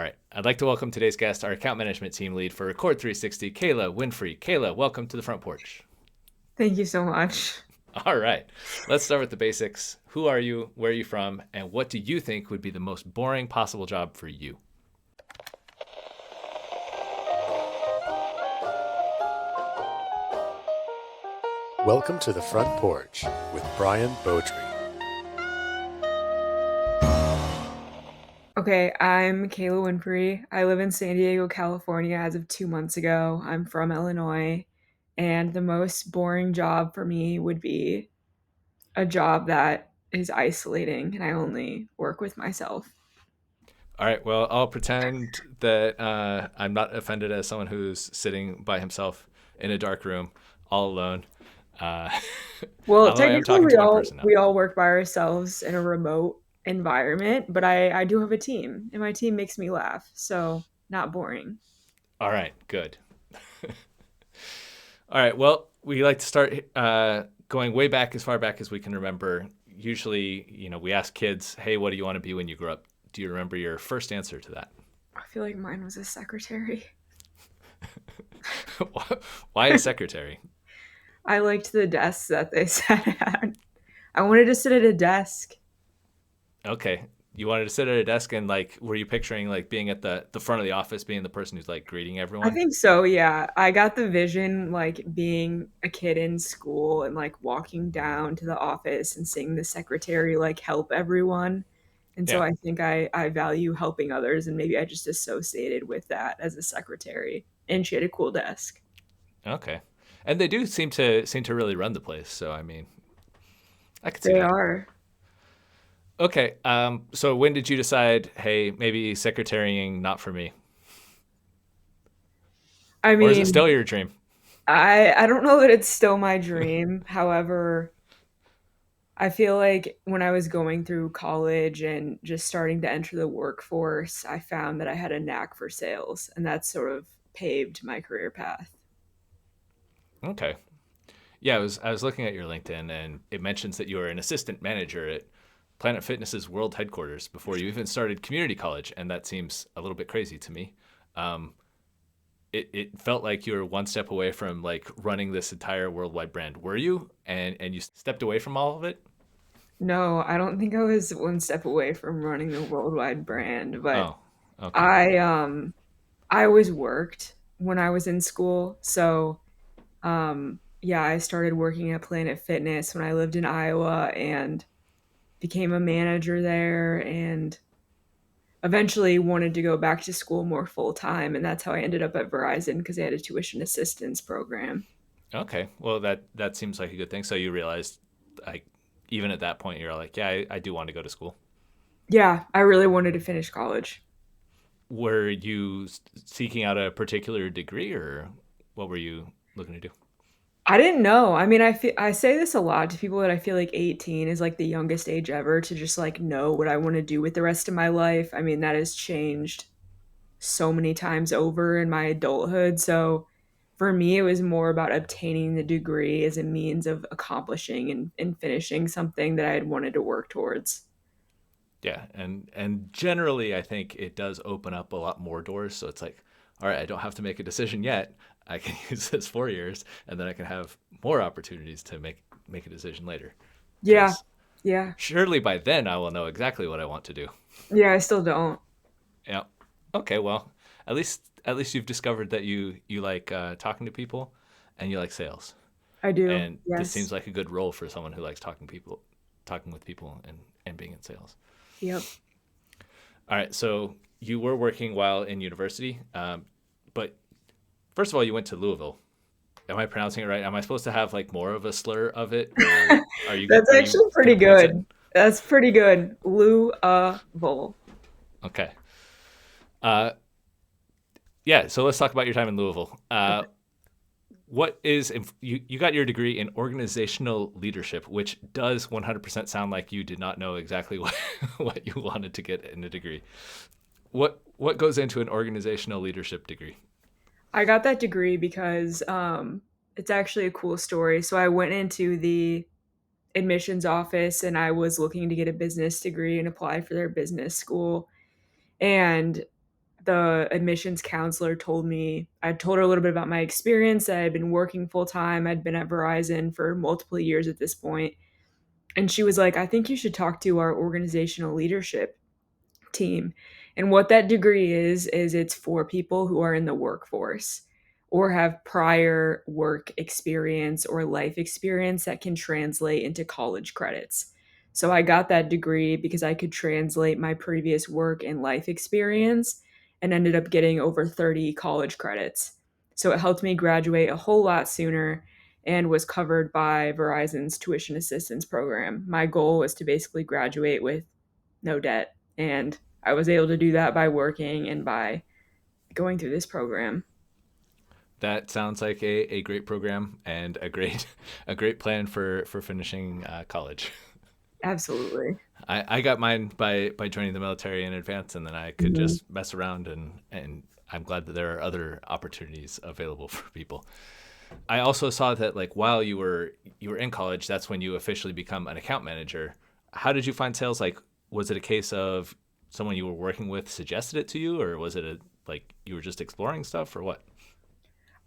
All right. I'd like to welcome today's guest, our account management team lead for Record 360, Kayla Winfree. Kayla, welcome to the Front Porch. Thank you so much. All right. Let's start with the basics. Who are you? Where are you from? And what do you think would be the most boring possible job for you? Welcome to the Front Porch with Brian Beaudry. Okay, I'm Kayla Winfree. I live in San Diego, California as of 2 months ago. I'm from Illinois, and the most boring job for me would be a job that is isolating and I only work with myself. All right. Well, I'll pretend that I'm not offended as someone who's sitting by himself in a dark room all alone. Uh, Well, although I am technically talking we to one all person now. we all work by ourselves in a remote environment, but I do have a team, and my team makes me laugh, so not boring. All right. Good. All right. Well, we like to start going way back, as far back as we can remember. Usually, we ask kids, "Hey, what do you want to be when you grow up?" Do you remember your first answer to that? I feel like mine was a secretary. Why a secretary? I liked the desks that they sat at. I wanted to sit at a desk. Okay, you wanted to sit at a desk and were you picturing being at the front of the office, being the person who's greeting I everyone? think so, yeah. I got the vision being a kid in school and walking down to the office and seeing the secretary help everyone. And so Yeah. I think I value helping others, and maybe I just associated with that as a secretary. And she had a cool desk. Okay. And they do seem to really run the place. So I mean, I could see They that. are. Okay. So when did you decide, hey, maybe secretarying not for me, I or is it mean, still your dream? I don't know that it's still my dream. However, I feel like when I was going through college and just starting to enter the workforce, I found that I had a knack for sales, and that sort of paved my career path. Okay. Yeah, I was looking at your LinkedIn and it mentions that you were an assistant manager at Planet Fitness's world headquarters before you even started community college, and that seems a little bit crazy to me. Um, it felt like you were one step away from running this entire worldwide brand. Were you? And you stepped away from all of it? No, I don't think I was one step away from running the worldwide brand, but Oh, okay. I um I always worked when I was in school. So, yeah, I started working at Planet Fitness when I lived in Iowa and became a manager there, and eventually wanted to go back to school more full time, and that's how I ended up at Verizon because they had a tuition assistance program. Okay. Well, that seems like a good thing. So you realized, like, even at that point, you're like, yeah, I do want to go to school. Yeah, I really wanted to finish college. Were you seeking out a particular degree, or what were you looking to do? I didn't know. I mean, I say this a lot to people that I feel like 18 is the youngest age ever to just know what I want to do with the rest of my life. I mean, that has changed so many times over in my adulthood. So for me, it was more about obtaining the degree as a means of accomplishing and finishing something that I had wanted to work towards. Yeah, and generally, I think it does open up a lot more doors. So it's like, all right, I don't have to make a decision yet. I can use this 4 years, and then I can have more opportunities to make a decision later. Yeah. Because Yeah. surely by then I will know exactly what I want to do. Yeah, I still don't. Yeah. Okay. Well, at least you've discovered that you like talking to people, and you like sales, I do. and this seems Yes. like a good role for someone who likes talking with people, and being in sales. Yep. All right. So you were working while in university, but first of all, you went to Louisville. Am I pronouncing it right? Am I supposed to have more of a slur of it, or That's are you actually pretty gonna pronounce it? good. That's pretty good. Louisville. Okay. Uh, yeah. So let's talk about your time in Louisville. You got your degree in organizational leadership, which does 100% sound like you did not know exactly what what you wanted to get in a degree. What goes into an organizational leadership degree? I got that degree because it's actually a cool story. So I went into the admissions office and I was looking to get a business degree and apply for their business school. And the admissions counselor told me, I told her a little bit about my experience. I had been working full time. I'd been at Verizon for multiple years at this point. And she was like, I think you should talk to our organizational leadership team. And what that degree is it's for people who are in the workforce or have prior work experience or life experience that can translate into college credits. So I got that degree because I could translate my previous work and life experience and ended up getting over 30 college credits. So it helped me graduate a whole lot sooner and was covered by Verizon's tuition assistance program. My goal was to basically graduate with no debt, and I was able to do that by working and by going through this program. That sounds like a great program and a great a great plan for finishing college. Absolutely. I got mine by joining the military in advance, and then I could Mhm. just mess around, and I'm glad that there are other opportunities available for people. I also saw that like while you were in college, that's when you officially become an account manager. How did you find sales? Like, was it a case of someone you were working with suggested it to you, or was it a like you were just exploring stuff, or what?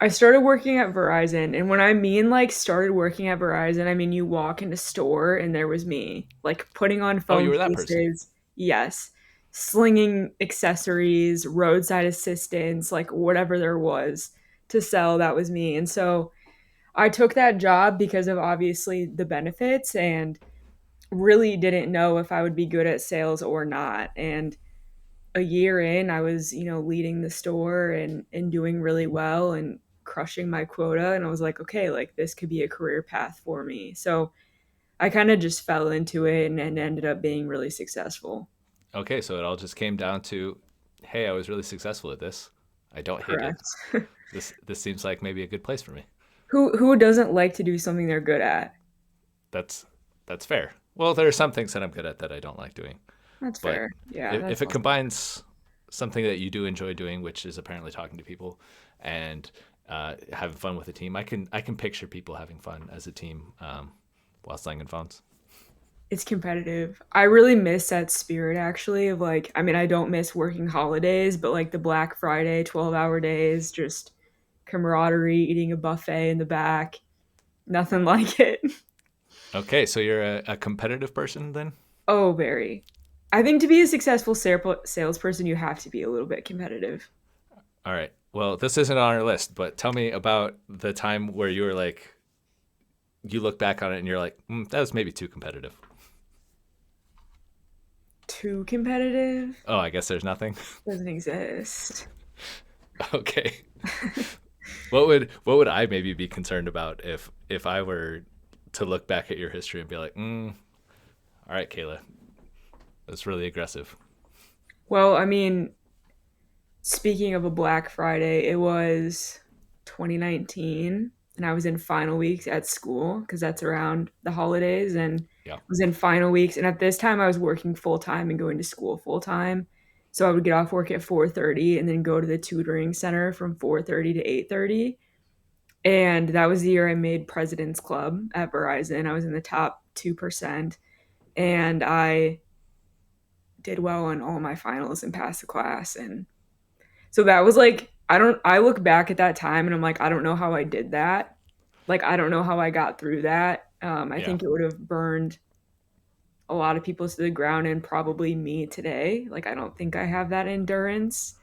I started working at Verizon, and when I mean like started working at Verizon, I mean you walk in a store and there was me, like putting on Oh, you phone were that person. cases, yes, slinging accessories, roadside assistance, like whatever there was to sell, that was me. And so I took that job because of obviously the benefits and really didn't know if I would be good at sales or not. And a year in, I was, leading the store and doing really well and crushing my quota. And I was like, okay, like this could be a career path for me. So I kind of just fell into it and ended up being really successful. Okay, so it all just came down to, hey, I was really successful at this. I don't hate it. Correct. This seems like maybe a good place for me. Who doesn't like to do something they're good at? That's that's fair. Well, there are some things that I'm good at that I don't like doing, That's but fair. Yeah, if that's it awesome. combines something that you do enjoy doing, which is apparently talking to people and having fun with a team, I can picture people having fun as a team while slinging phones. It's competitive. I really miss that spirit actually of like, I mean, I don't miss working holidays, but like the Black Friday 12-hour days, just camaraderie, eating a buffet in the back. Nothing like it. Okay, so you're a competitive person then? Oh, very. I think to be a successful salesperson, you have to be a little bit competitive. All right. Well, this isn't on our list, but tell me about the time where you were like, you look back on it and you're like, that was maybe too competitive. Too competitive Oh, I guess there's nothing. doesn't exist. Okay. What would I maybe be concerned about if I were to look back at your history and be like, all right, Kayla, that's really aggressive. Well, I mean, speaking of a Black Friday, it was 2019 and I was in final weeks at school because that's around the holidays and Yeah. I was in final weeks and at this time I was working full time and going to school full time. So I would get off work at 4:30 and then go to the tutoring center from 4:30 to 8:30. And that was the year I made President's Club at Verizon. I was in the top 2% and I did well on all my finals and passed the class. And so that was like, I look back at that time and I'm like, I don't know how I did that. Like, I don't know how I got through that. I Yeah. think it would have burned a lot of people to the ground and probably me today. Like, I don't think I have that endurance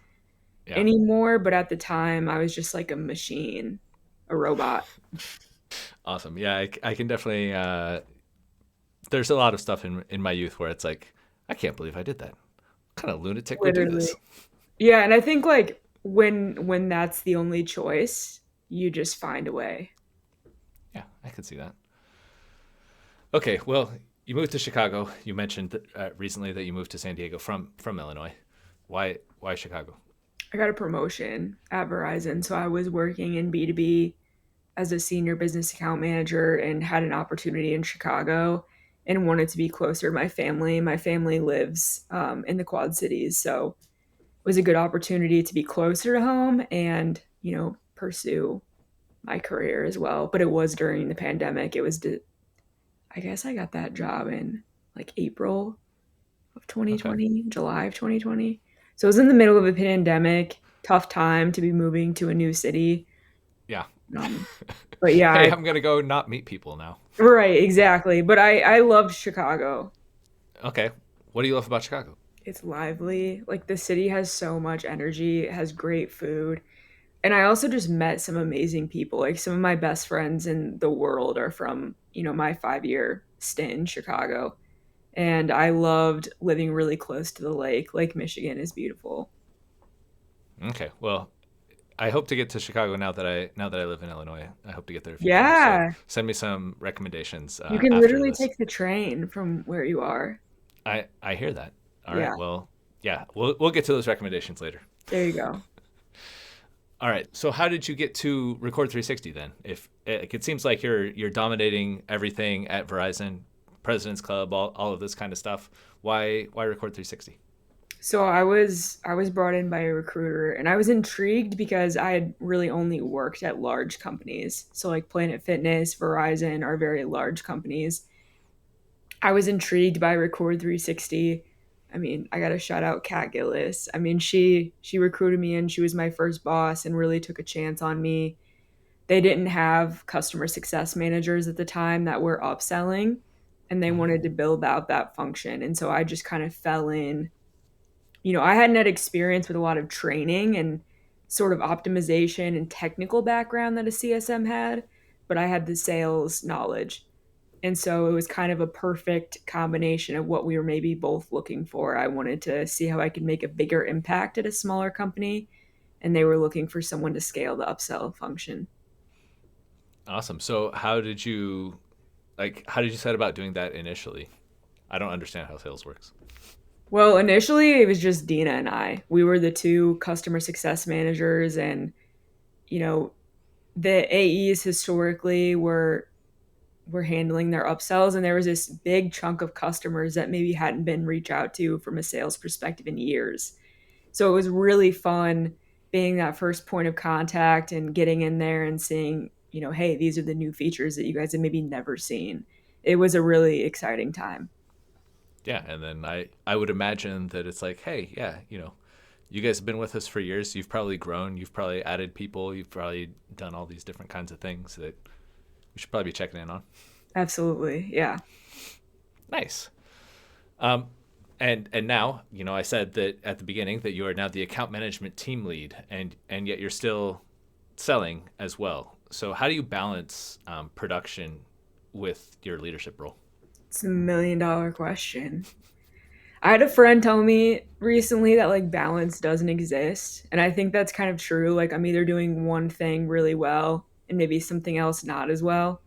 Yeah. anymore. But at the time, I was just like a machine, a robot. Awesome. Yeah, I can definitely. There's a lot of stuff in my youth where it's like, I can't believe I did that. What kind of lunatic would do Literally. this? Yeah. And I think like when that's the only choice, you just find a way. Yeah, I could see that. Okay, well, you moved to Chicago. You mentioned recently that you moved to San Diego from Illinois. Why Chicago? I got a promotion at Verizon. So I was working in B2B as a senior business account manager and had an opportunity in Chicago and wanted to be closer to my family. My family lives in the Quad Cities. So it was a good opportunity to be closer to home and, pursue my career as well. But it was during the pandemic. I guess I got that job in like April of Okay. 2020, July of 2020. So it was in the middle of a pandemic, tough time to be moving to a new city. Yeah. Um, but yeah, Hey, I'm gonna go not meet people now. right, exactly. But I loved Chicago. Okay. What do you love about Chicago? It's lively. Like the city has so much energy, it has great food. And I also just met some amazing people. Like some of my best friends in the world are from, my 5-year stint in Chicago. And I loved living really close to the lake. Lake Michigan is beautiful. Okay. Well, I hope to get to Chicago now that I live in Illinois. I hope to get there a few times. So Yeah. send me some recommendations You can after literally this. take the train from where you are. I hear that. All right. Yeah. Well, yeah, we'll get to those recommendations later. There you go. All right. So how did you get to Record 360 then? If it seems like you're dominating everything at Verizon, President's Club, all of this kind of stuff. Why Record 360? So I was brought in by a recruiter and I was intrigued because I had really only worked at large companies. So like Planet Fitness, Verizon are very large companies. I was intrigued by Record 360. I mean, I got to shout out Kat Gillis. I mean, she recruited me and she was my first boss and really took a chance on me. They didn't have customer success managers at the time that were upselling and they Mm-hmm. wanted to build out that function. And so I just kind of fell in. I hadn't had experience with a lot of training and sort of optimization and technical background that a CSM had, but I had the sales knowledge. And so it was kind of a perfect combination of what we were maybe both looking for. I wanted to see how I could make a bigger impact at a smaller company, and they were looking for someone to scale the upsell function. Awesome. So how did you set about doing that initially? I don't understand how sales works. Well, initially it was just Dina and I. We were the two customer success managers, and you know, the AEs historically were handling their upsells, and there was this big chunk of customers that maybe hadn't been reached out to from a sales perspective in years. So it was really fun being that first point of contact and getting in there and seeing, hey, these are the new features that you guys have maybe never seen. It was a really exciting time. Yeah, and then I would imagine that it's like, hey, yeah, you guys have been with us for years. You've probably grown. You've probably added people. You've probably done all these different kinds of things that we should probably be checking in on. Absolutely. Yeah. Nice. Um, and now, I said that at the beginning that you are now the account management team lead, and yet you're still selling as well. So how do you balance production with your leadership role? It's a $1 million question. I had a friend tell me recently that like balance doesn't exist. And I think that's kind of true. Like I'm either doing one thing really well and maybe something else not as well.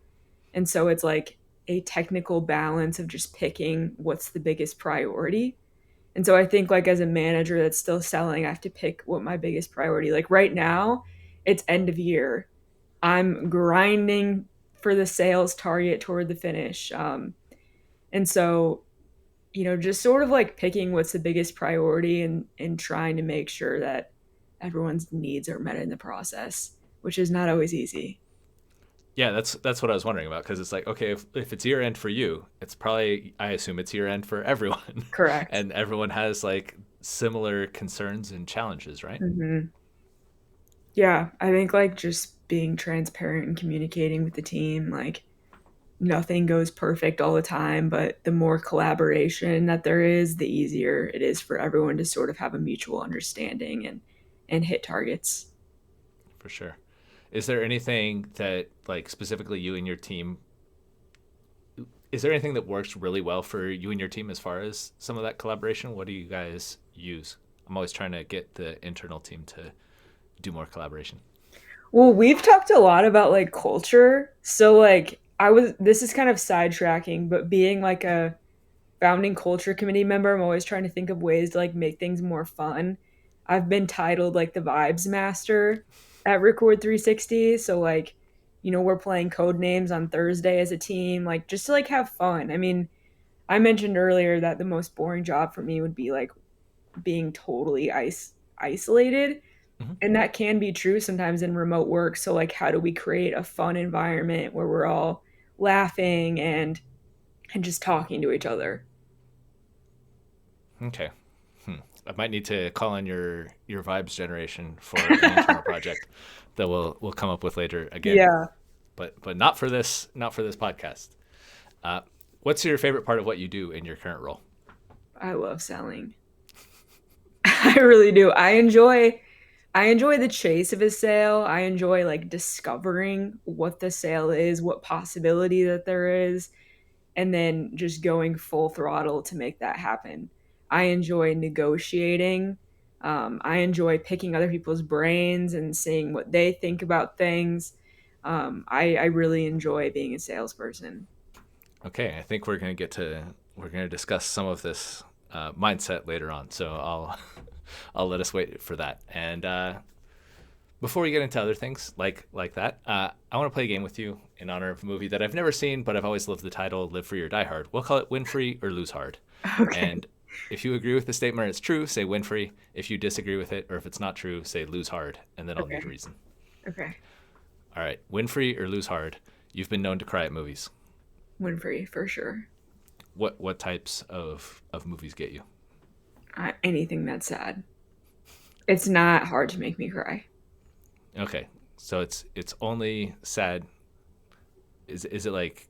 And so it's like a technical balance of just picking what's the biggest priority. And so I think like as a manager that's still selling, I have to pick what my biggest priority. Like right now, it's end of year. I'm grinding for the sales target toward the finish. And so, just sort of like picking what's the biggest priority and trying to make sure that everyone's needs are met in the process, which is not always easy. Yeah, that's what I was wondering about because it's like, okay, if it's year end for you, it's probably I assume it's year end for everyone, Correct. and everyone has like similar concerns and challenges, right? Hmm. Yeah, I think like just being transparent and communicating with the team, like nothing goes perfect all the time, but the more collaboration that there is, the easier it is for everyone to sort of have a mutual understanding and hit targets. For sure. Is there anything that like specifically you and your team? Is there anything that works really well for you and your team as far as some of that collaboration? What do you guys use? I'm always trying to get the internal team to do more collaboration. Well, we've talked a lot about like culture. So like this is kind of sidetracking, but being like a founding culture committee member, I'm always trying to think of ways to like make things more fun. I've been titled like the vibes master at Record 360. So like, we're playing code names on Thursday as a team, like just to like have fun. I mean, I mentioned earlier that the most boring job for me would be like being totally isolated. Mm-hmm. And that can be true sometimes in remote work. So like how do we create a fun environment where we're all laughing and just talking to each other? Okay. Hmm. I might need to call on your vibes generation for an internal project that we'll come up with later again. Yeah. But not for this podcast. What's your favorite part of what you do in your current role? I love selling. I really do. I enjoy the chase of a sale. I enjoy like discovering what the sale is, what possibility that there is, and then just going full throttle to make that happen. I enjoy negotiating. I enjoy picking other people's brains and seeing what they think about things. I really enjoy being a salesperson. Okay, I think we're gonna discuss some of this mindset later on. So I'll I'll let us wait for that. And before we get into other things like that, I want to play a game with you in honor of a movie that I've never seen, but I've always loved the title, Live Free or Die Hard. We'll call it Win Free or Lose Hard. Okay. And if you agree with the statement and it's true, say win free. If you disagree with it, or if it's not true, say lose hard, and then I'll need a reason. Okay. All right, win free or lose hard. You've been known to cry at movies. Winfree, for sure. What types of movies get you? Anything that's sad. It's not hard to make me cry. Okay, so it's only sad. Is it like?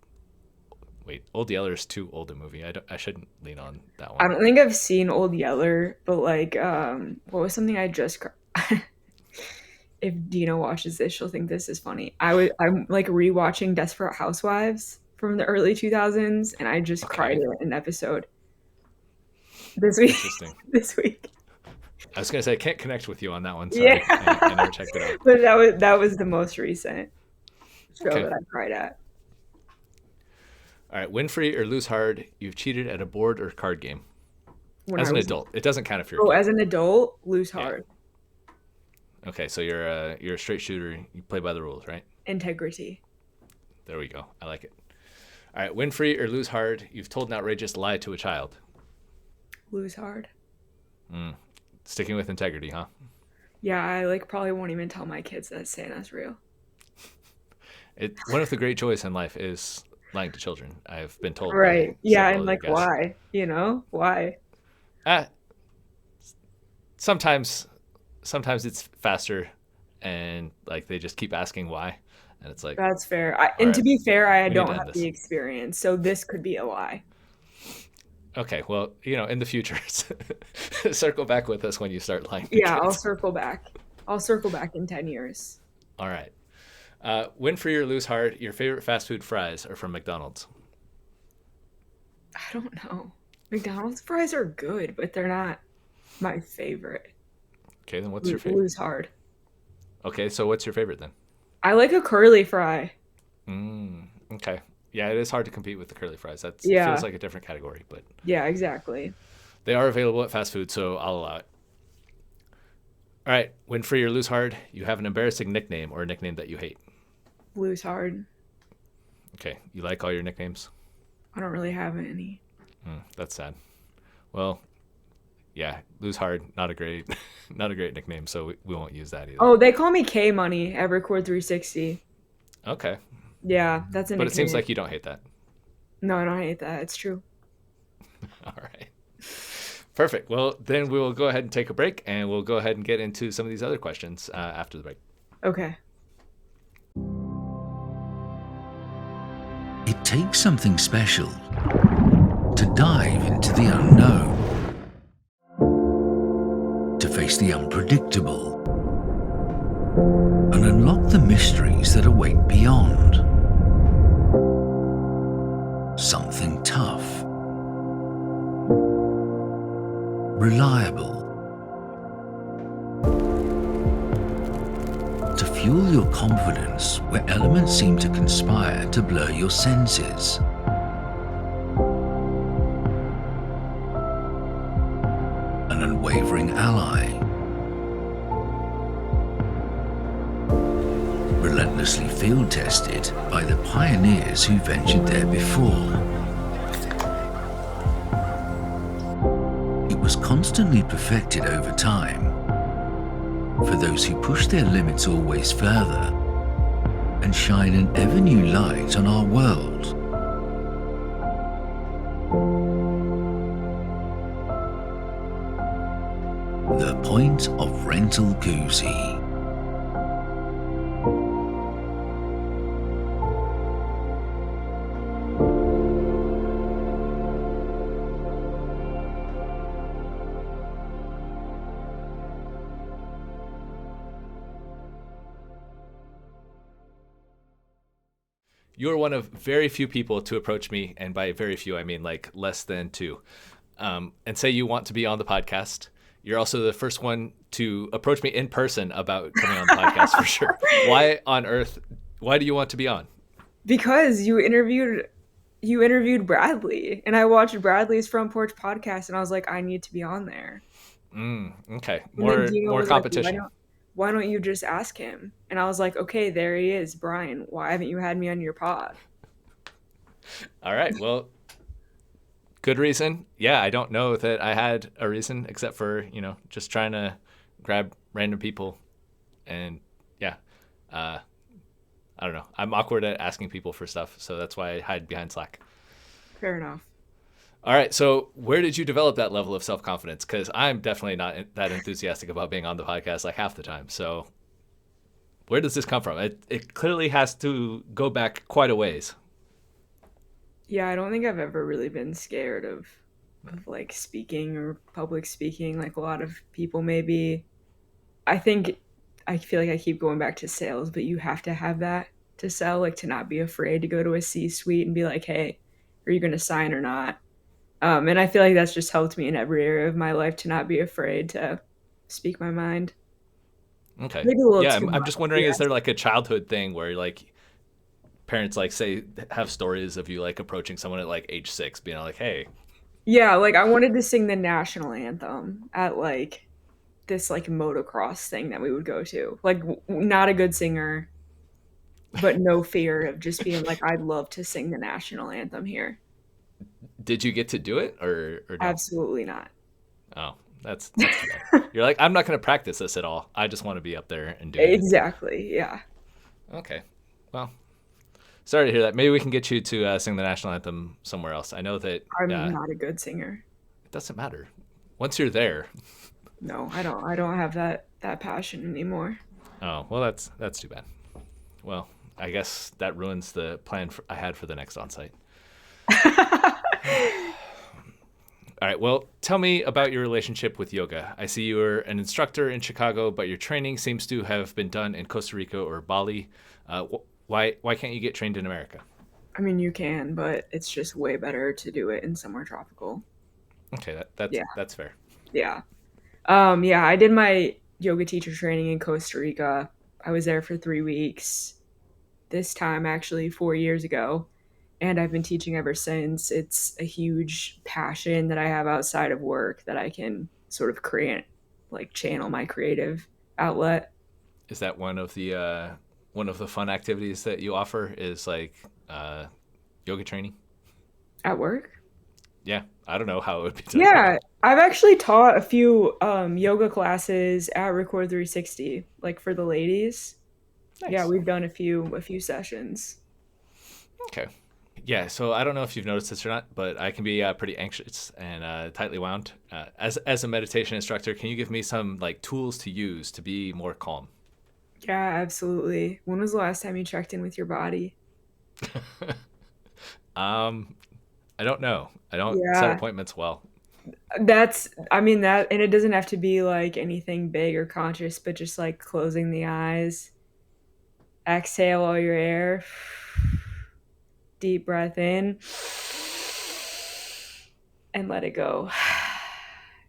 Wait, Old Yeller is too old a movie. I shouldn't lean on that one. I don't think I've seen Old Yeller, but like, what was something I just if Dina watches this, she'll think this is funny. I'm like rewatching Desperate Housewives from the early 2000s, and I just cried at an episode this week. Interesting. This week. I was gonna say I can't connect with you on that one. Sorry, Yeah. I never checked it out. But that was the most recent show that I cried at. All right, win free or lose hard. You've cheated at a board or card game. As an adult, it doesn't count if you're. Oh, as an adult, lose hard. Okay, so you're a straight shooter. You play by the rules, right? Integrity. There we go. I like it. All right, win free or lose hard. You've told an outrageous lie to a child. Lose hard. Sticking with integrity, huh? Yeah, I like probably won't even tell my kids that Santa's real. One of the great joys in life is lying to children. I've been told. Right. Yeah, and like why? Why? Sometimes it's faster, and like they just keep asking why, and it's like that's fair. To be fair, I don't have this. the experience, so this could be a lie. Okay, well, in the future, circle back with us when you start lying. Yeah, I'll circle back. I'll circle back in 10 years. All right. Win free or lose hard. Your favorite fast food fries are from McDonald's. I don't know. McDonald's fries are good, but they're not my favorite. Okay, then what's your favorite? Lose hard. Okay, so what's your favorite then? I like a curly fry. Okay. Yeah, it is hard to compete with the curly fries. It feels like a different category, but yeah, exactly. They are available at fast food, so I'll allow it. All right, win free or lose hard. You have an embarrassing nickname or a nickname that you hate. Lose hard. Okay, you like all your nicknames? I don't really have any. That's sad. Well, yeah, lose hard. Not a great nickname, so we won't use that either. Oh, they call me K Money at Record 360. Okay. Yeah, that's a nickname. But it seems like you don't hate that. No, I don't hate that. It's true. All right. Perfect. Well, then we will go ahead and take a break, and we'll go ahead and get into some of these other questions after the break. Okay. It takes something special to dive into the unknown, to face the unpredictable, and unlock the mysteries that await beyond. Something tough, reliable, to fuel your confidence where elements seem to conspire to blur your senses. An unwavering ally, relentlessly field tested by the pioneers who ventured there before. It was constantly perfected over time for those who push their limits always further and shine an ever new light on our world. point of rental koozie. You're one of very few people to approach me, and by very few, I mean like less than two, and say you want to be on the podcast. You're also the first one to approach me in person about coming on the podcast for sure. Why on earth? Why do you want to be on? Because you interviewed Bradley, and I watched Bradley's Front Porch podcast, and I was like, I need to be on there. Okay, And then more Dino more was like, competition. why don't you just ask him? And I was like, okay, there he is, Brian. Why haven't you had me on your pod? All right, well, good reason. Yeah, I don't know that I had a reason except for just trying to grab random people, and yeah, uh, I don't know. I'm awkward at asking people for stuff, so that's why I hide behind Slack. Fair enough. All right, so where did you develop that level of self-confidence? Because I'm definitely not that enthusiastic about being on the podcast like half the time. So where does this come from? It clearly has to go back quite a ways. Yeah, I don't think I've ever really been scared of like speaking or public speaking like a lot of people maybe. I think I feel like I keep going back to sales, but you have to have that to sell, like to not be afraid to go to a C-suite and be like, "Hey, are you going to sign or not?" And I feel like that's just helped me in every area of my life to not be afraid to speak my mind. Okay. Maybe a little Yeah, too I'm much. just wondering, is Yeah. there like a childhood thing where like parents like say have stories of you like approaching someone at like age 6, being like, "Hey." Yeah, like I wanted to sing the national anthem at like this like motocross thing that we would go to. Like not a good singer, but no fear of just being like I'd love to sing the national anthem here. Did you get to do it or no? Absolutely not. Oh, that's too bad. You're like, I'm not going to practice this at all. I just want to be up there and doing it. Exactly. Yeah. Okay. Well, sorry to hear that. Maybe we can get you to sing the national anthem somewhere else. I know that I'm not a good singer. it doesn't matter. Once you're there. No, I don't have that passion anymore. Oh, well, that's too bad. Well, I guess that ruins the plan I had for the next onsite. All right. Well, tell me about your relationship with yoga. I see you are an instructor in Chicago, but your training seems to have been done in Costa Rica or Bali. Why can't you get trained in America? I mean, you can, but it's just way better to do it in somewhere tropical. Okay, that's Yeah. that's fair. Yeah. Yeah, I did my yoga teacher training in Costa Rica. I was there for 3 weeks. This time, actually, 4 years ago. And I've been teaching ever since. It's a huge passion that I have outside of work that I can sort of create, like channel my creative outlet Is that one of the fun activities that you offer? Is like yoga training? at work. Yeah, I don't know how it would be done. Yeah, I've actually taught a few yoga classes at Record 360, like for the ladies. Yeah, Nice. we've done a few sessions. Okay. Yeah, so I don't know if you've noticed this or not, but I can be pretty anxious and tightly wound. As a meditation instructor, can you give me some like tools to use to be more calm? Yeah, absolutely. When was the last time you checked in with your body? um, I don't know. I don't set Yeah, appointments well. I mean, and it doesn't have to be like anything big or conscious, but just like closing the eyes, exhale all your air, deep breath in, and let it go.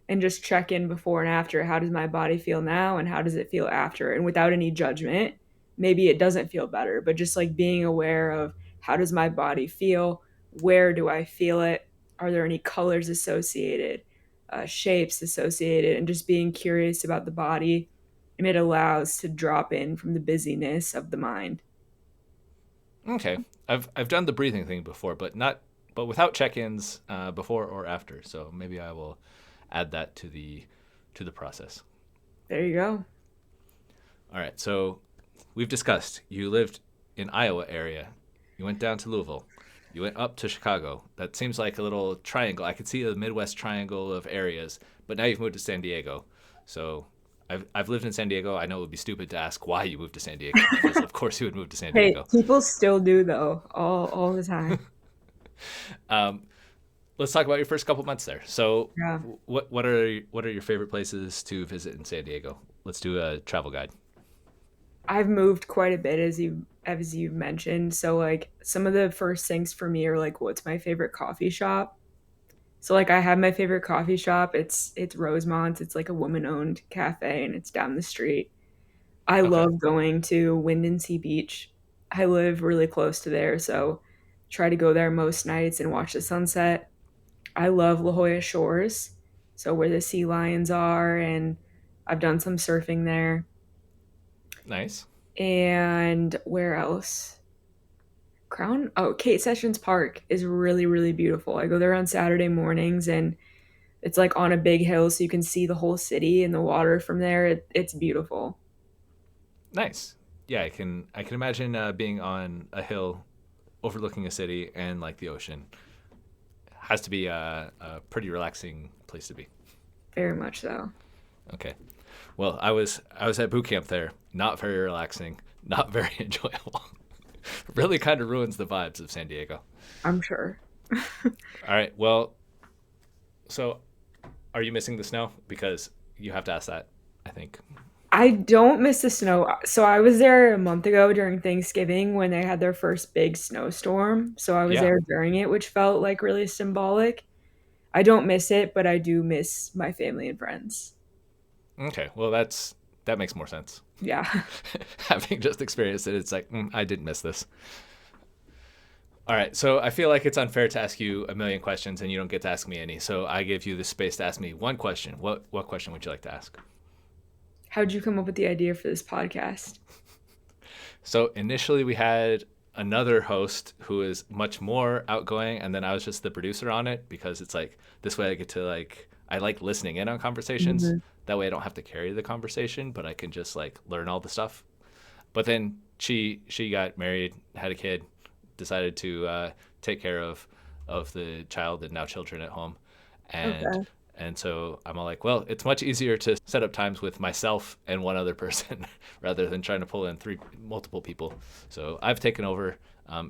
And just check in before and after. How does my body feel now, and how does it feel after? And without any judgment, maybe it doesn't feel better, but just like being aware of how does my body feel? Where do I feel it? Are there any colors associated, shapes associated, and just being curious about the body. And it allows to drop in from the busyness of the mind. Okay, I've done the breathing thing before, but without check-ins before or after. So maybe I will add that to the process. There you go. All right. So we've discussed you lived in Iowa area. You went down to Louisville. You went up to Chicago. That seems like a little triangle. I could see the Midwest triangle of areas, but now you've moved to San Diego. So I've lived in San Diego. I know it would be stupid to ask why you moved to San Diego, because of course you would move to San Hey, Diego. people still do though, all the time. Um, let's talk about your first couple months there. So, Yeah. what are your favorite places to visit in San Diego? Let's do a travel guide. I've moved quite a bit as you've mentioned. So like some of the first things for me are like what's my favorite coffee shop? So like I have my favorite coffee shop. It's Rosemont's. It's like a woman-owned cafe and it's down the street. I Okay, love going to Windansea Beach. I live really close to there, so try to go there most nights and watch the sunset. I love La Jolla Shores, so where the sea lions are, and I've done some surfing there. nice. And where else? Kate Sessions Park is really, really beautiful. I go there on Saturday mornings and it's like on a big hill so you can see the whole city and the water from there. It's beautiful. Nice. Yeah, I can imagine being on a hill overlooking a city and like the ocean. Has to be a pretty relaxing place to be. Very much so. Okay. Well, I was at boot camp there. Not very relaxing. Not very enjoyable. Really kind of ruins the vibes of San Diego. I'm sure. All right. Well, so are you missing the snow? Because you have to ask that, I think. I don't miss the snow. So I was there a month ago during Thanksgiving when they had their first big snowstorm. So I was Yeah. there during it, which felt like really symbolic. I don't miss it, but I do miss my family and friends. Okay. Well, that makes more sense. Yeah. Having just experienced it, it's like I did miss this. All right. So I feel like it's unfair to ask you a million questions and you don't get to ask me any. So I give you the space to ask me one question. What question would you like to ask? How'd you come up with the idea for this podcast? So initially we had another host who is much more outgoing, and then I was just the producer on it because it's like this way I get to like I like listening in on conversations. Mhm. That way I don't have to carry the conversation, but I can just like learn all the stuff. But then she got married, had a kid, decided to take care of the child and now children at home, and Okay. and so I'm all like, well, it's much easier to set up times with myself and one other person rather than trying to pull in multiple people. So I've taken over.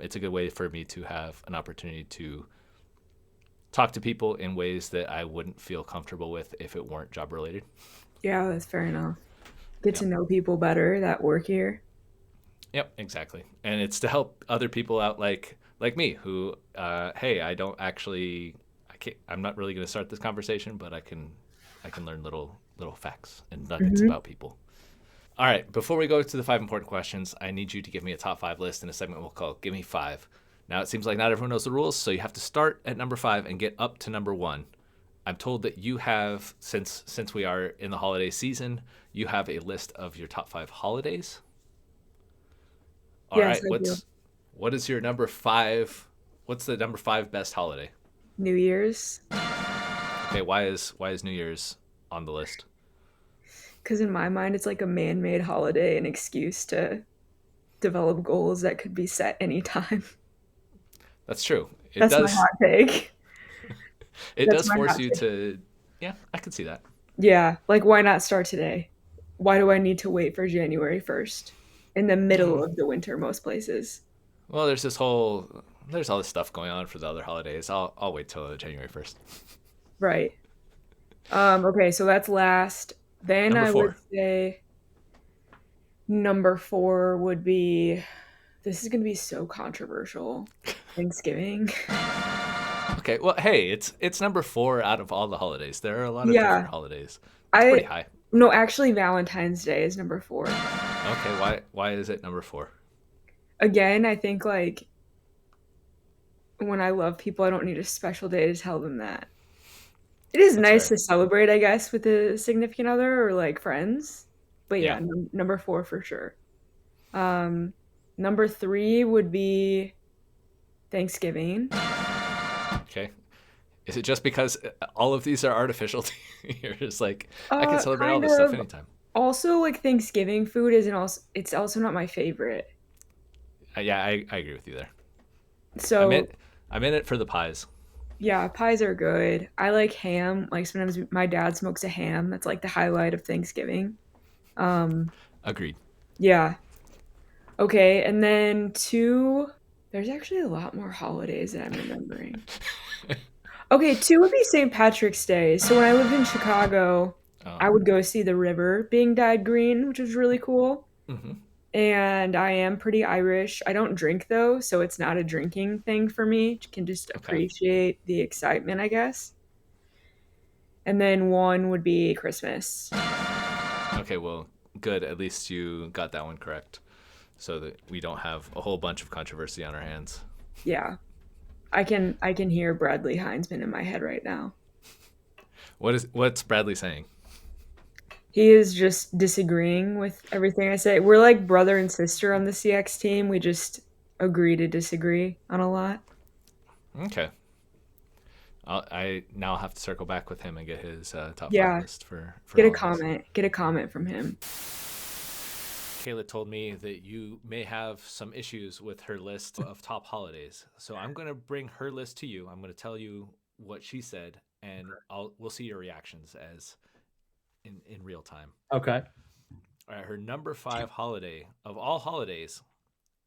It's a good way for me to have an opportunity to talk to people in ways that I wouldn't feel comfortable with if it weren't job related. Yeah, that's fair enough. Get Yeah. to know people better that work here. Yep, exactly. And it's to help other people out like me who hey, I'm not really going to start this conversation, but I can learn little facts and nuggets Hmm. about people. All right, before we go to the 5 important questions, I need you to give me a top 5 list in a segment we'll call Give Me 5. Now, it seems like not everyone knows the rules, so you have to start at number 5 and get up to number 1. I'm told that you have, since we are in the holiday season, you have a list of your top 5 holidays. All Yes, right, I do. what is your number 5? What's the number 5 best holiday? New Year's. Okay, why is New Year's on the list? Because in my mind, it's like a man made holiday, an excuse to develop goals that could be set anytime. That's true. It That's my does hot take. it That's does my force hot you take. to yeah, I can see that. Yeah, like why not start today? Why do I need to wait for January 1st? In the middle of the winter, most places. Well, there's all this stuff going on for the other holidays. I'll wait till January 1st. Right. Okay, so that's last. Then Number I would 4. say number four would be this is gonna be so controversial. Thanksgiving. Okay, well, hey, it's number 4 out of all the holidays. There are a lot of Yeah. different holidays. It's I pretty high. no, actually Valentine's Day is number four. Okay, why is it number 4? Again, I think like when I love people, I don't need a special day to tell them that. It is That's nice fair. to celebrate, I guess, with a significant other or like friends. But yeah, Yeah. number four for sure. Um, Number three would be Thanksgiving. Okay. Is it just because all of these are artificial? You're just like I can celebrate all Kind this stuff of. anytime. Also, like Thanksgiving food isn't also it's also not my favorite. Yeah, I agree with you there. I'm in So I'm in it for the pies. yeah, pies are good. I like ham. Like sometimes my dad smokes a ham. That's like the highlight of Thanksgiving. Um, Agreed. yeah. Okay, and then two, there's actually a lot more holidays that I'm remembering. Okay, two would be St. Patrick's Day. So when I lived in Chicago, Oh. I would go see the river being dyed green, which was really cool. Hmm. And I am pretty Irish. I don't drink though, so it's not a drinking thing for me. Can just Okay. appreciate the excitement, I guess. And then one would be Christmas. Okay. Well, good. At least you got that one correct, so that we don't have a whole bunch of controversy on our hands. Yeah. I can hear Bradley Heinzman in my head right now. What's Bradley saying? He is just disagreeing with everything I say. We're like brother and sister on the CX team. We just agree to disagree on a lot. Okay. I now have to circle back with him and get his top five Yeah, list for holidays. Get a comment from him. Kayla told me that you may have some issues with her list of top holidays. So I'm going to bring her list to you. I'm going to tell you what she said, and we'll see your reactions as in real time. Okay. All right, her number 5 holiday of all holidays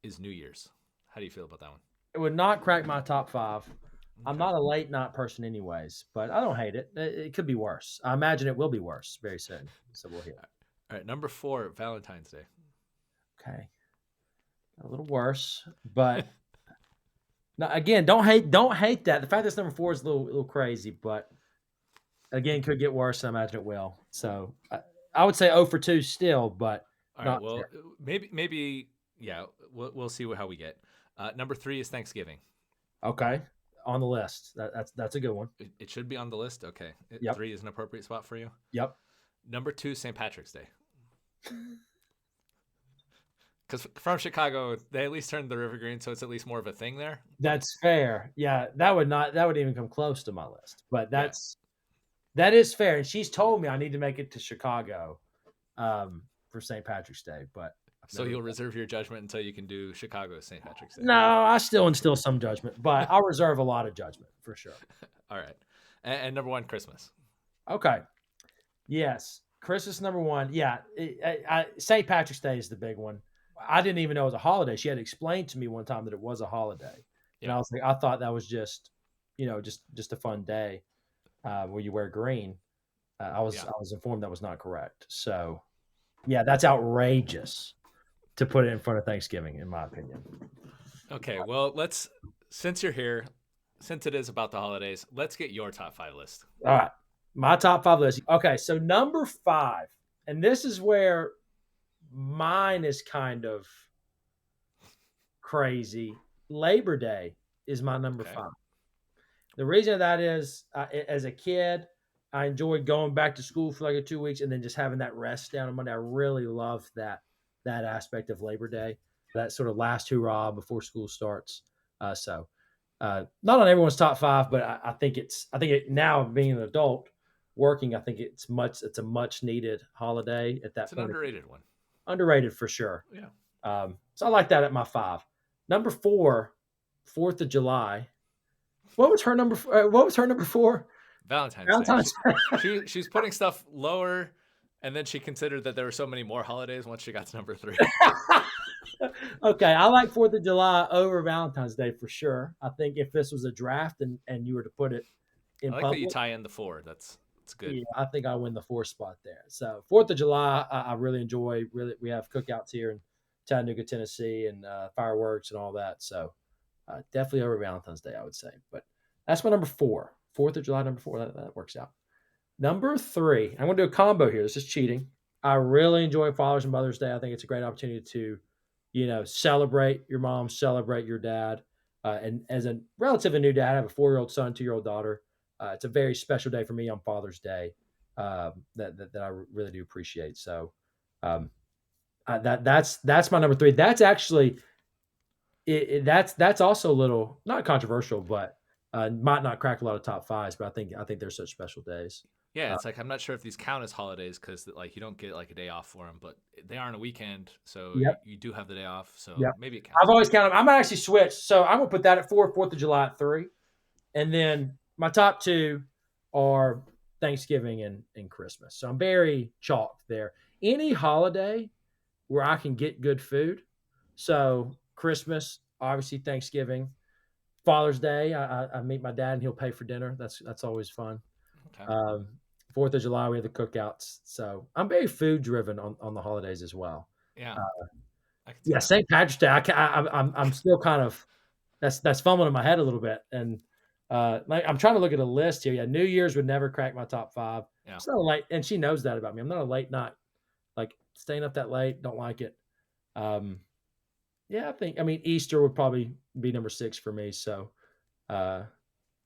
is New Year's. How do you feel about that one? It would not crack my top 5. I'm Okay. not a late night person anyways, but I don't hate it. It could be worse. I imagine it will be worse very soon. So we'll hear. All right, number 4, Valentine's Day. Okay. A little worse, but now, again, don't hate that. The fact that's number 4 is a little crazy, but again, could get worse. I imagine it will. So I would say 0 for 2 still, but All right, not well, terrible. maybe yeah, we'll see how we get. Number 3 is Thanksgiving. Okay. On the list. That's a good one. It should be on the list. Okay. Yep. 3 is an appropriate spot for you. Yep. Number 2, St. Patrick's Day. Because from Chicago, they at least turned the river green, so it's at least more of a thing there. That's fair. Yeah, that would even come close to my list. But Yeah. that is fair. And she's told me I need to make it to Chicago for St. Patrick's Day. But So you'll reserve your judgment until you can do Chicago St. Patrick's Day. no, I still instill some judgment, but I'll reserve a lot of judgment for sure. All right. And number 1, Christmas. Okay. Yes. Christmas number 1. Yeah. St. Patrick's Day is the big one. I didn't even know it was a holiday. She had explained to me one time that it was a holiday. And I was like, I thought that was just a fun day where you wear green. I was informed that was not correct. So, yeah, that's outrageous to put it in front of Thanksgiving, in my opinion. Okay, well, since you're here, since it is about the holidays, let's get your top 5 list. All right. My top 5 list. Okay, so number 5, and this is where mine is kind of crazy. Labor Day is my number 5. The reason of that is, as a kid, I enjoyed going back to school for like 2 weeks and then just having that rest down on Monday. I really love that aspect of Labor Day, that sort of last hurrah before school starts. So not on everyone's top 5, but I think it now, being an adult working, I think it's a much needed holiday at that It's an point. underrated one. Underrated for sure. Yeah. So I like that at my 5. Number 4, 4th of July. What was her number 4? Valentine's Day. She's putting stuff lower, and then she considered that there were so many more holidays once she got to number 3. Okay, I like 4th of July over Valentine's Day for sure. I think if this was a draft and you were to put it in I like public, that you tie in the 4. That's good. yeah, I think I win the 4th spot there. So 4th of July, I really enjoy. Really, we have cookouts here in Chattanooga, Tennessee, and fireworks and all that. So definitely over Valentine's Day, I would say. But that's my number 4. 4th of July, number 4. That works out. Number 3, I'm going to do a combo here. This is cheating. I really enjoy Father's and Mother's Day. I think it's a great opportunity to, celebrate your mom, celebrate your dad. And as a relatively new dad, I have a 4-year-old son, 2-year-old daughter. It's a very special day for me on Father's Day that I really do appreciate. So that's my number 3. That's actually that's also a little not controversial, but might not crack a lot of top 5s. But I think they're such special days. Yeah, it's like I'm not sure if these count as holidays because like you don't get like a day off for them, but they are on a weekend, so you do have the day off. So maybe it counts. I've always counted. I'm gonna actually switch, so I'm gonna put that at 4, 4th of July at 3, and then my top 2 are Thanksgiving and Christmas. So I'm very chalked there. any holiday where I can get good food. So Christmas, obviously Thanksgiving, Father's Day, I meet my dad and he'll pay for dinner. That's always fun. Okay. Um, 4th of July, we have the cookouts. So I'm very food driven on the holidays as well. Yeah, Uh, I can see yeah, that. St. Patrick's Day. I'm still kind of that's fumbling in my head a little bit, and like I'm trying to look at a list here. Yeah, New Year's would never crack my top five. Yeah. It's not a late, and she knows that about me. I'm not a late night, like staying up that late. Don't like it. Um, yeah, I mean Easter would probably be number 6 for me. So uh, Okay.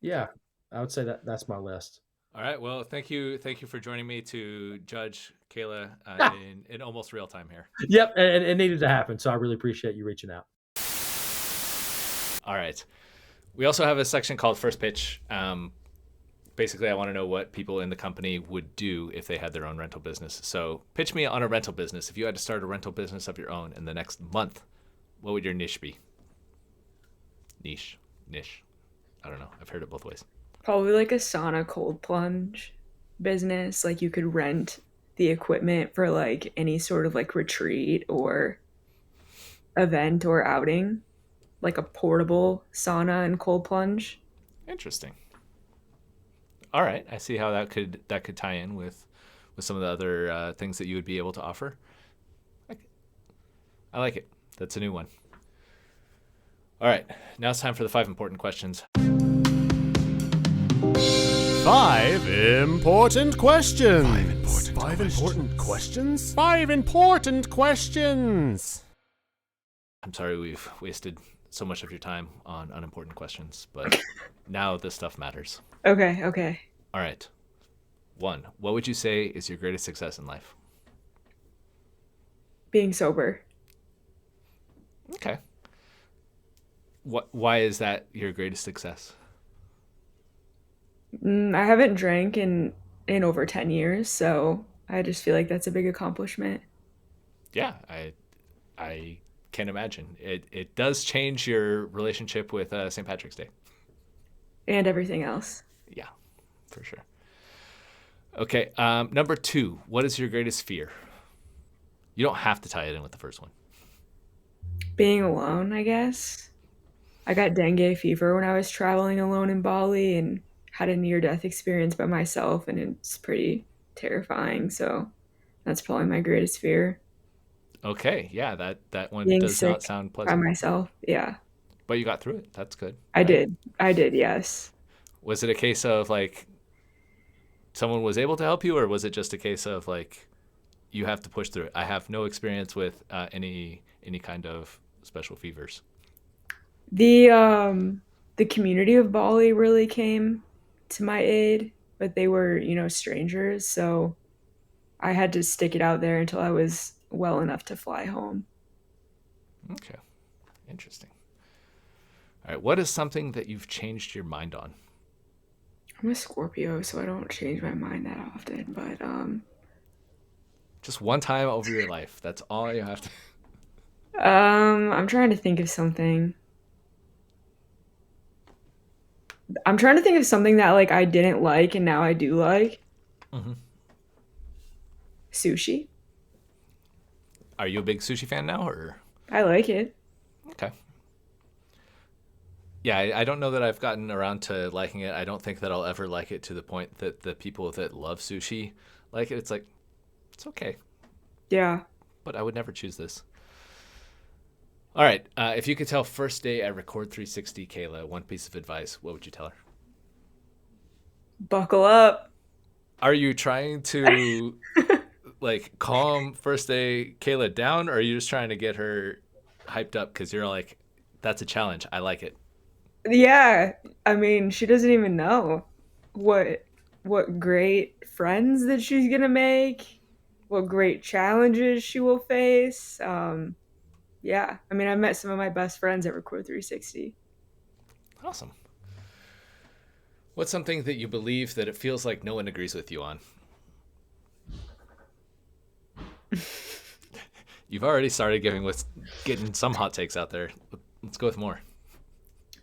yeah, I would say that's my list. All right. Well, thank you for joining me to judge Kayla in almost real time here. Yep, and it needed to happen. So I really appreciate you reaching out. All right. We also have a section called First Pitch. Basically, I want to know what people in the company would do if they had their own rental business. So, pitch me on a rental business. If you had to start a rental business of your own in the next month, what would your niche be? Niche. I don't know. I've heard it both ways. Probably like a sauna cold plunge business. Like you could rent the equipment for like any sort of like retreat or event or outing, like a portable sauna and cold plunge. Interesting. All right. I see how that could tie in with some of the other things that you would be able to offer. I like it. That's a new one. All right. Now it's time for the 5 important questions. 5 important questions. 5 important questions. 5 important questions. I'm sorry we've wasted so much of your time on unimportant questions, but now this stuff matters. Okay. All right. 1. What would you say is your greatest success in life? Being sober. Okay. Why is that your greatest success? I haven't drank in over 10 years, so I just feel like that's a big accomplishment. Yeah, I can imagine. It does change your relationship with St. Patrick's Day. And everything else. Yeah, for sure. Okay, number 2. What is your greatest fear? You don't have to tie it in with the first one. Being alone, I guess. I got dengue fever when I was traveling alone in Bali and had a near death experience by myself, and it's pretty terrifying. So that's probably my greatest fear. Okay, yeah, that one Being does not sick sound by pleasant, myself. Yeah, but you got through it. That's good, I right? did. I did, yes. Was it a case of like someone was able to help you, or was it just a case of like you have to push through it? I have no experience with any kind of special fevers. The community of Bali really came to my aid, but they were, strangers, so I had to stick it out there until I was well enough to fly home. Okay, interesting. All right, what is something that you've changed your mind on? I'm a Scorpio, so I don't change my mind that often, but Just one time over your life. That's all you have to. I'm trying to think of something. I'm trying to think of something that like I didn't like and now I do like. Mhm. Sushi. Are you a big sushi fan now, or I like it. okay? Yeah, I don't know that I've gotten around to liking it. I don't think that I'll ever like it to the point that the people that love sushi like it. It's like it's okay, Yeah. but I would never choose this. All right, if you could tell first day at Record 360 Kayla one piece of advice, what would you tell her? Buckle up. Are you trying to like calm first day Kayla down, or are you just trying to get her hyped up because you're like, that's a challenge. I like it. Yeah. I mean, she doesn't even know what what great friends that she's gonna make, what great challenges she will face. Yeah. I mean, I met some of my best friends at Record 360. Awesome. What's something that you believe that it feels like no one agrees with you on? You've already started getting some hot takes out there. Let's go with more.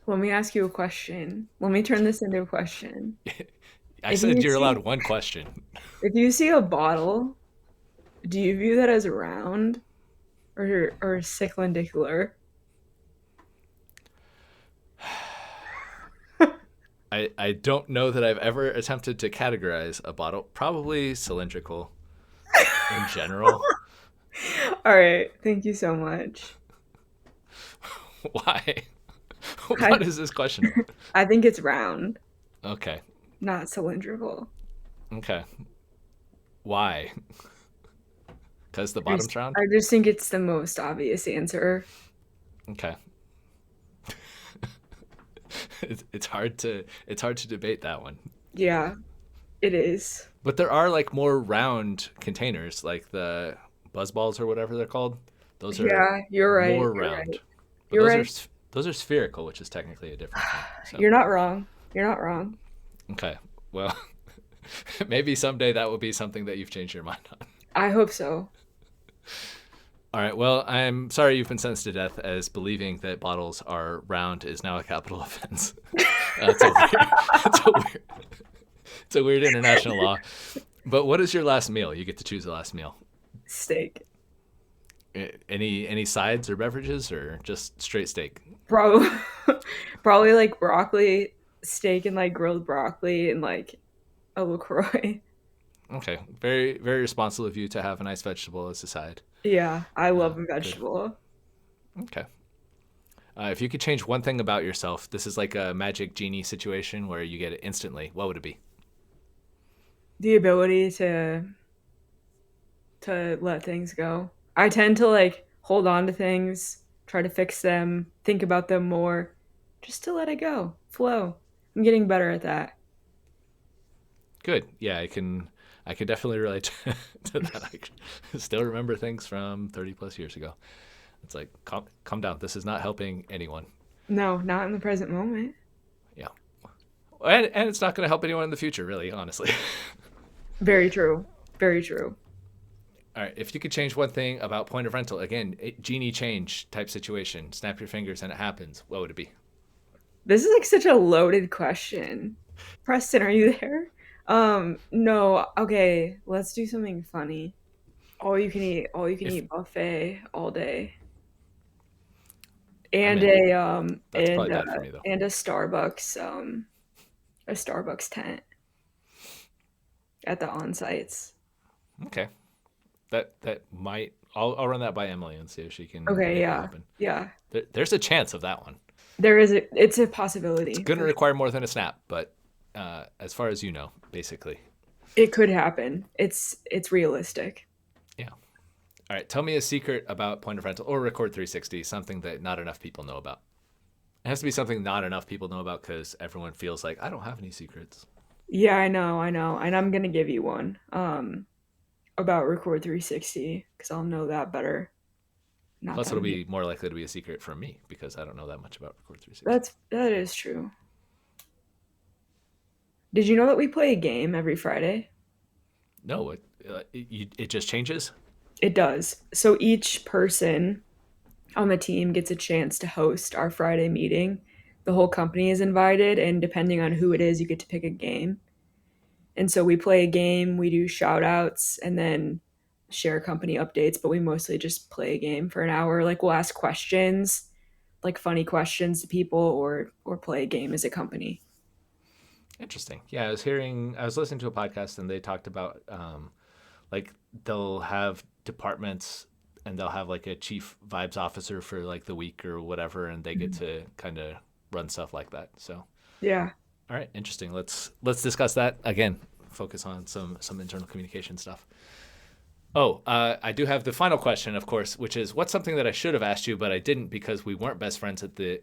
Let me ask you a question. Let me turn this into a question. I If said you you're allowed see one question. if you see a bottle, Do you view that as round or cyclendicular? I don't know that I've ever attempted to categorize a bottle. Probably cylindrical in general. All right, thank you so much. Why? I What is this question about? I think it's round, Okay. not cylindrical. Okay. Why? Because the I just, bottom's round? I just think it's the most obvious answer. Okay. It's hard to debate that one. Yeah, it is. But there are like more round containers, like the buzz balls or whatever they're called. Those are Yeah, you're right. more You're round. right. But You're those are right. those are spherical, which is technically a different thing. So, You're not wrong. You're not wrong. okay. Well, maybe someday that will be something that you've changed your mind on. I hope so. All right. Well, I'm sorry you've been sentenced to death, as believing that bottles are round is now a capital offense. It's a weird, it's a weird, it's a weird international law. But what is your last meal? You get to choose the last meal. Steak. Any sides or beverages, or just straight steak? Probably, probably like broccoli, steak and like grilled broccoli and like a LaCroix. Okay. Very very responsible of you to have a nice vegetable as a side. Yeah, I love a Good. vegetable. Okay. If you could change one thing about yourself, this is like a magic genie situation where you get it instantly. What would it be? The ability to let things go. I tend to like hold on to things, try to fix them, think about them more, just to let it go, flow. I'm getting better at that. Good. Yeah, I can definitely relate to that. I still remember things from 30 plus years ago. It's like calm down. This is not helping anyone. No, not in the present moment. Yeah. And it's not going to help anyone in the future, really, honestly. Very true. Very true. All right. If you could change one thing about point of rental, again, genie change type situation, snap your fingers and it happens, what would it be? This is like such a loaded question. Preston, are you there? No. Okay, let's do something funny. All you can If eat buffet all day. I'm And in, a that's probably bad for me though. and a Starbucks tent at the on sites. Okay. That might. I'll run that by Emily and see if she can Okay, make that yeah. happen. Yeah. There's a chance of that one. It's a It's possibility. going to require more than a snap, but as far as you know, basically. It could happen. It's realistic. Yeah. All right. Tell me a secret about point of rental or Record 360, something that not enough people know about. It has to be something not enough people know about because everyone feels like I don't have any secrets. Yeah, I know. And I'm gonna give you one. About Record 360 because I'll know that better. Not Plus, that it'll many. be more likely to be a secret from me because I don't know that much about Record 360. That is true. Did you know that we play a game every Friday? No, it just changes. It does. So each person on the team gets a chance to host our Friday meeting. The whole company is invited, and depending on who it is, you get to pick a game. And so we play a game, we do shout outs, and then share company updates, but we mostly just play a game for an hour. Like we'll ask questions, like funny questions to people or play a game as a company. Interesting. Yeah, I was listening to a podcast and they talked about like they'll have departments and they'll have like a chief vibes officer for like the week or whatever, and they get Mhm. to kind of run stuff like that. So, Yeah. all right, interesting. Let's discuss that again. Focus on some internal communication stuff. Oh, I do have the final question, of course, which is what's something that I should have asked you, but I didn't because we weren't best friends at the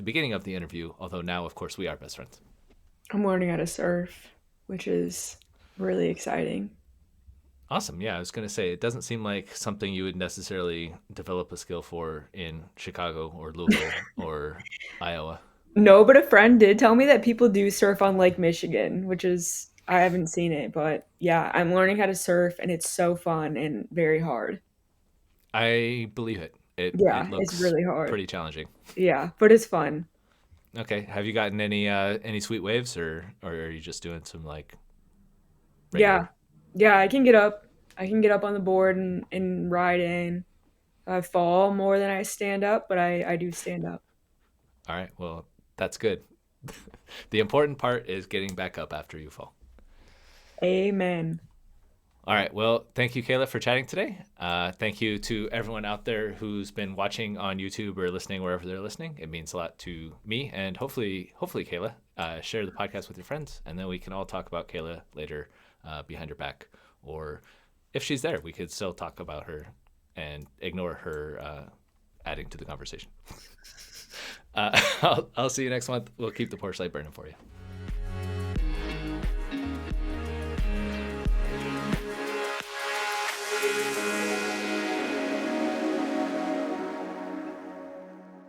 beginning of the interview. Although now, of course, we are best friends. I'm learning how to surf, which is really exciting. Awesome. Yeah, I was going to say, it doesn't seem like something you would necessarily develop a skill for in Chicago or Louisville or Iowa. No, but a friend did tell me that people do surf on Lake Michigan, which is I haven't seen it, but yeah, I'm learning how to surf and it's so fun and very hard. I believe it. It Yeah, it's looks really hard. pretty challenging. Yeah, but it's fun. Okay. Have you gotten any sweet waves or are you just doing some like Yeah. regular? Yeah, I can get up. I can get up on the board and ride in. I fall more than I stand up, but I do stand up. All right. Well, that's good. The important part is getting back up after you fall. Amen. All right. Well, thank you, Kayla, for chatting today. Thank you to everyone out there who's been watching on YouTube or listening wherever they're listening. It means a lot to me, and hopefully, Kayla, share the podcast with your friends, and then we can all talk about Kayla later behind her back, or if she's there, we could still talk about her and ignore her adding to the conversation. I'll see you next month. We'll keep the porch light burning for you.